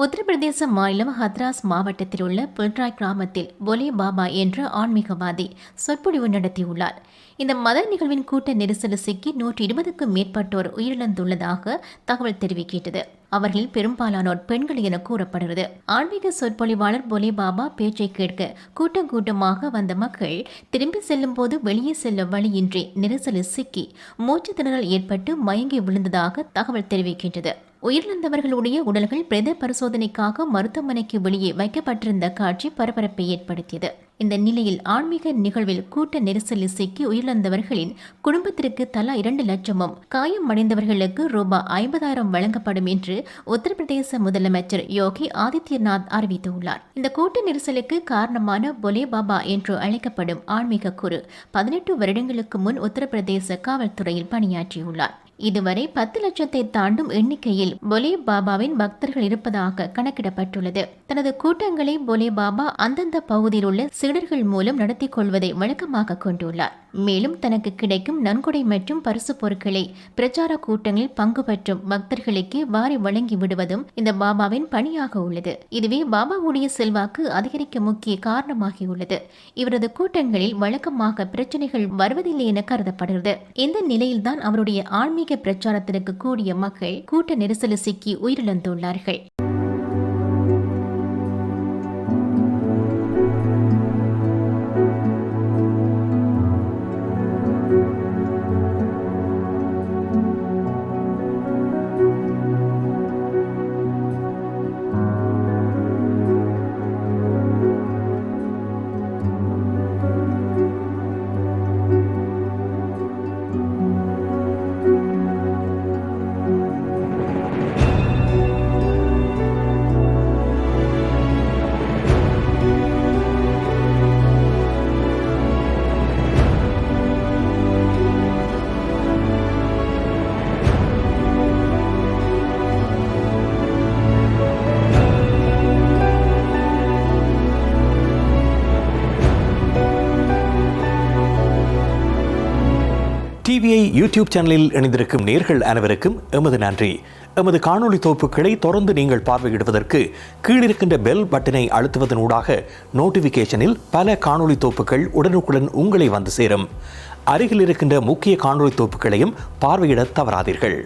உத்தரப்பிரதேச மாநிலம் ஹத்ராஸ் மாவட்டத்தில் உள்ள புல்ராய் கிராமத்தில் போலே பாபா என்ற ஆன்மீகவாதி சொற்பொழிவு நடத்தியுள்ளார். இந்த மத நிகழ்வின் கூட்ட நெரிசல் சிக்கி 120க்கும் மேற்பட்டோர் உயிரிழந்துள்ளதாக தகவல் தெரிவிக்கிறது. அவர்களில் பெரும்பாலானோர் பெண்கள் என கூறப்படுகிறது. ஆன்மீக சொற்பொழிவாளர் போலே பாபா பேச்சை கேட்க கூட்டம் கூட்டமாக வந்த மக்கள் திரும்பி செல்லும் போது வெளியே செல்ல வழியின்றி நெரிசலில் சிக்கி மூச்சு திணறல் ஏற்பட்டு மயங்கி விழுந்ததாக தகவல் தெரிவிக்கின்றது. உயிரிழந்தவர்களுடைய உடல்கள் பிரேத பரிசோதனைக்காக மருத்துவமனைக்கு வெளியே வைக்கப்பட்டிருந்த காட்சி பரபரப்பை ஏற்படுத்தியது. இந்த நிலையில் ஆன்மீக நிகழ்வில் கூட்ட நெரிசலில் சிக்கி உயிரிழந்தவர்களின் குடும்பத்திற்கு தலா 2 லட்சமும் காயமடைந்தவர்களுக்கு ரூபாய் 50,000 வழங்கப்படும் என்று உத்தரப்பிரதேச முதலமைச்சர் யோகி ஆதித்யநாத் அறிவித்துள்ளார். இந்த கூட்ட நெரிசலுக்கு காரணமான போலே பாபா என்று அழைக்கப்படும் ஆன்மீக குரு 18 வருடங்களுக்கு முன் உத்தரப்பிரதேச காவல்துறையில் பணியாற்றியுள்ளார். இதுவரை 10 லட்சத்தை தாண்டும் எண்ணிக்கையில் போலே பாபாவின் பக்தர்கள் இருப்பதாக கணக்கிடப்பட்டுள்ளது. தனது கூட்டங்களை போலே பாபா அந்தந்த பகுதியில் உள்ள சீடர்கள் மூலம் நடத்தி கொள்வதை வழக்கமாக கொண்டுள்ளார். மேலும் தனக்கு கிடைக்கும் நன்கொடை மற்றும் பரிசு பொருட்களை பிரச்சார கூட்டங்களில் பங்கு பெற்றும் பக்தர்களுக்கு வாரி வழங்கி விடுவதும் இந்த பாபாவின் பணியாக உள்ளது. இதுவே பாபாவுடைய செல்வாக்கு அதிகரிக்க முக்கிய காரணமாகியுள்ளது. இவரது கூட்டங்களில் வழக்கமாக பிரச்சனைகள் வருவதில்லை என கருதப்படுகிறது. இந்த நிலையில்தான் அவருடைய ஆன்மீக பிரச்சாரத்திற்கு கூடிய மக்கள் கூட்ட நெரிசலில் சிக்கி உயிரிழந்துள்ளார்கள். டிவிஐ யூடியூப் சேனலில் இணைந்திருக்கும் நேர்கள் அனைவருக்கும் எமது நன்றி. எமது காணொளி தொகுப்புகளை தொடர்ந்து நீங்கள் பார்வையிடுவதற்கு கீழிருக்கின்ற பெல் பட்டனை அழுத்துவதன் ஊடாக நோட்டிபிகேஷனில் பல காணொளி தொகுப்புகள் உடனுக்குடன் உங்களை வந்து சேரும். அருகில் இருக்கின்ற முக்கிய காணொளி தொகுப்புகளையும் பார்வையிட தவறாதீர்கள்.